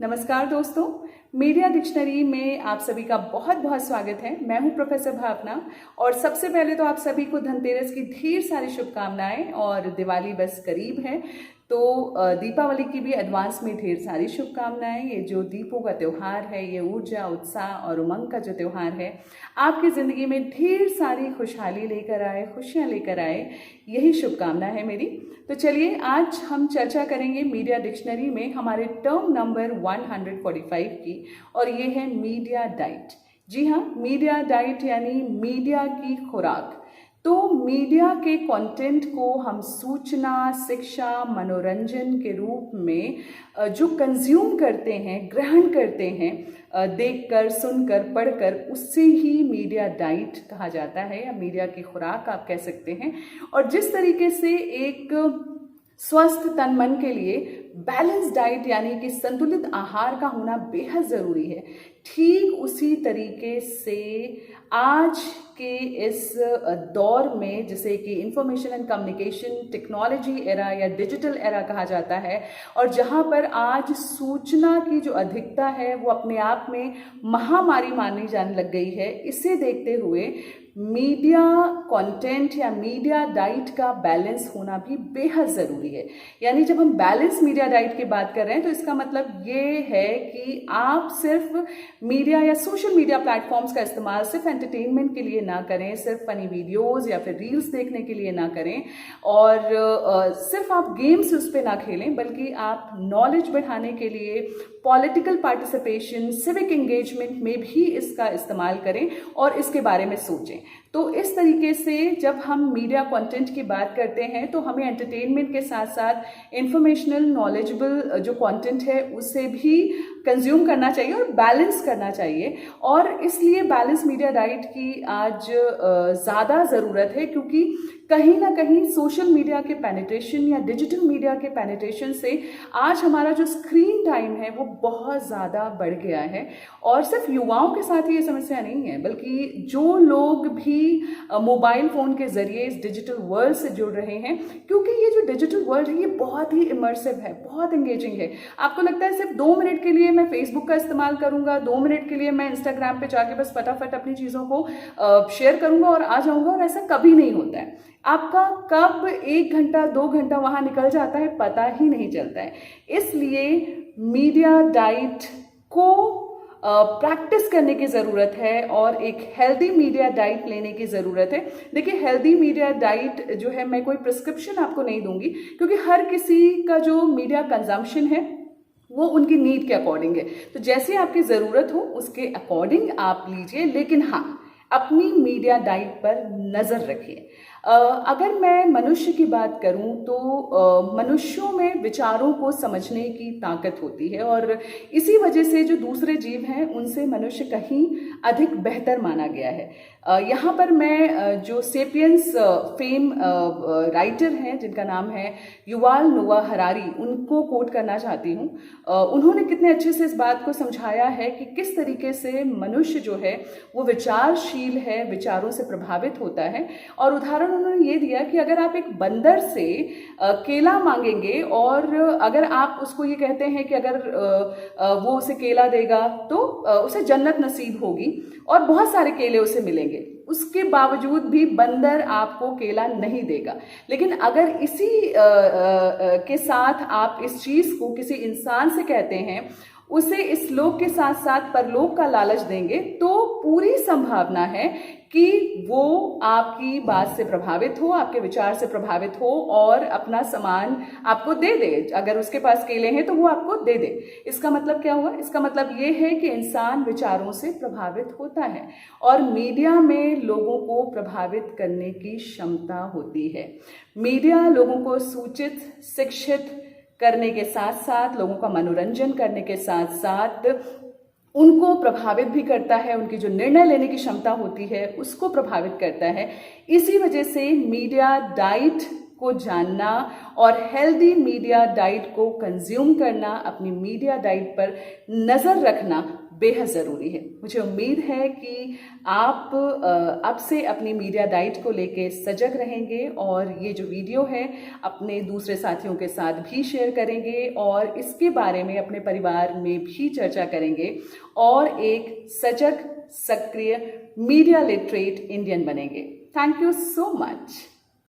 नमस्कार दोस्तों, media dictionary में आप सभी का बहुत बहुत स्वागत है। मैं हूं प्रोफेसर भावना और सबसे पहले तो आप सभी को धनतेरस की ढेर सारी शुभकामनाएं। और दिवाली बस करीब है तो दीपावली की भी एडवांस में ढेर सारी शुभकामनाएं। ये जो दीपों का त्यौहार है, ये ऊर्जा, उत्साह और उमंग का जो त्यौहार है, आपकी ज़िंदगी में ढेर सारी खुशहाली लेकर आए, खुशियां लेकर आए, यही शुभकामना है मेरी। तो चलिए आज हम चर्चा करेंगे मीडिया डिक्शनरी में हमारे टर्म नंबर 145 की, और ये है मीडिया डाइट। जी हाँ, मीडिया डाइट यानी मीडिया की खुराक। तो मीडिया के कंटेंट को हम सूचना, शिक्षा, मनोरंजन के रूप में जो कंज्यूम करते हैं, ग्रहण करते हैं, देखकर, सुनकर, पढ़कर, उससे ही मीडिया डाइट कहा जाता है या मीडिया की खुराक आप कह सकते हैं। और जिस तरीके से एक स्वस्थ तन मन के लिए बैलेंस डाइट यानी कि संतुलित आहार का होना बेहद ज़रूरी है, ठीक उसी तरीके से आज के इस दौर में, जिसे कि information and communication technology era या डिजिटल एरा कहा जाता है, और जहां पर आज सूचना की जो अधिकता है वो अपने आप में महामारी मानी जाने लग गई है, इसे देखते हुए मीडिया कंटेंट या मीडिया डाइट का बैलेंस होना भी बेहद ज़रूरी है। यानी जब हम बैलेंस मीडिया डाइट की बात कर रहे हैं तो इसका मतलब ये है कि आप सिर्फ मीडिया या सोशल मीडिया प्लेटफॉर्म्स का इस्तेमाल सिर्फ एंटरटेनमेंट के लिए ना करें, सिर्फ फनी वीडियोस या फिर रील्स देखने के लिए ना करें, और सिर्फ आप गेम्स उस पर ना खेलें, बल्कि आप नॉलेज बढ़ाने के लिए पॉलिटिकल पार्टिसिपेशन, सिविक एंगेजमेंट में भी इसका इस्तेमाल करें और इसके बारे में सोचें। तो इस तरीके से जब हम मीडिया कंटेंट की बात करते हैं तो हमें एंटरटेनमेंट के साथ साथ इंफॉर्मेशनल, नॉलेजेबल जो कंटेंट है उसे भी कंज्यूम करना चाहिए और बैलेंस करना चाहिए। और इसलिए बैलेंस मीडिया डाइट की आज ज़्यादा ज़रूरत है, क्योंकि कहीं ना कहीं सोशल मीडिया के पेनिट्रेशन या डिजिटल मीडिया के पेनिट्रेशन से आज हमारा जो स्क्रीन टाइम है वो बहुत ज़्यादा बढ़ गया है। और सिर्फ युवाओं के साथ ही ये समस्या नहीं है, बल्कि जो लोग भी मोबाइल फ़ोन के ज़रिए इस डिजिटल वर्ल्ड से जुड़ रहे हैं, क्योंकि ये जो डिजिटल वर्ल्ड है ये बहुत ही इमर्सिव है, बहुत एंगेजिंग है। आपको लगता है सिर्फ 2 मिनट के लिए मैं फेसबुक का इस्तेमाल करूँगा, 2 मिनट के लिए मैं इंस्टाग्राम पे जाके बस फटाफट अपनी चीज़ों को शेयर करूँगा और आ जाऊँगा, और ऐसा कभी नहीं होता है। आपका कब 1 घंटा 2 घंटा वहाँ निकल जाता है पता ही नहीं चलता है। इसलिए मीडिया डाइट को प्रैक्टिस करने की ज़रूरत है और एक हेल्दी मीडिया डाइट लेने की ज़रूरत है। देखिए, हेल्दी मीडिया डाइट जो है, मैं कोई प्रिस्क्रिप्शन आपको नहीं दूंगी, क्योंकि हर किसी का जो मीडिया कंजम्पशन है वो उनकी नीड के अकॉर्डिंग है। तो जैसे आपकी ज़रूरत हो उसके अकॉर्डिंग आप लीजिए, लेकिन हाँ, अपनी मीडिया डाइट पर नज़र रखिए। अगर मैं मनुष्य की बात करूं तो मनुष्यों में विचारों को समझने की ताकत होती है, और इसी वजह से जो दूसरे जीव हैं उनसे मनुष्य कहीं अधिक बेहतर माना गया है। यहाँ पर मैं जो सेपियंस फेम राइटर हैं जिनका नाम है युवाल नोआ हरारी, उनको कोट करना चाहती हूँ। उन्होंने कितने अच्छे से इस बात को समझाया है कि किस तरीके से मनुष्य जो है वो विचारशील है, विचारों से प्रभावित होता है। और उदाहरण उन्होंने ये दिया कि अगर आप एक बंदर से केला मांगेंगे और अगर आप उसको ये कहते हैं कि अगर वो उसे केला देगा तो उसे जन्नत नसीब होगी और बहुत सारे केले उसे मिलेंगे, उसके बावजूद भी बंदर आपको केला नहीं देगा। लेकिन अगर इसी के साथ आप इस चीज़ को किसी इंसान से कहते हैं, उसे इस लोक के साथ साथ परलोक का लालच देंगे, तो पूरी संभावना है कि वो आपकी बात से प्रभावित हो, आपके विचार से प्रभावित हो और अपना सामान आपको दे दे। अगर उसके पास केले हैं तो वो आपको दे दे। इसका मतलब क्या हुआ? इसका मतलब ये है कि इंसान विचारों से प्रभावित होता है, और मीडिया में लोगों को प्रभावित करने की क्षमता होती है। मीडिया लोगों को सूचित, शिक्षित करने के साथ साथ, लोगों का मनोरंजन करने के साथ साथ उनको प्रभावित भी करता है, उनकी जो निर्णय लेने की क्षमता होती है उसको प्रभावित करता है। इसी वजह से मीडिया डाइट को जानना और हेल्दी मीडिया डाइट को कंज्यूम करना, अपनी मीडिया डाइट पर नज़र रखना बेहद ज़रूरी है। मुझे उम्मीद है कि आप अब से अपनी मीडिया डाइट को लेके सजग रहेंगे और ये जो वीडियो है अपने दूसरे साथियों के साथ भी शेयर करेंगे और इसके बारे में अपने परिवार में भी चर्चा करेंगे और एक सजग, सक्रिय, मीडिया लिटरेट इंडियन बनेंगे। Thank you so much.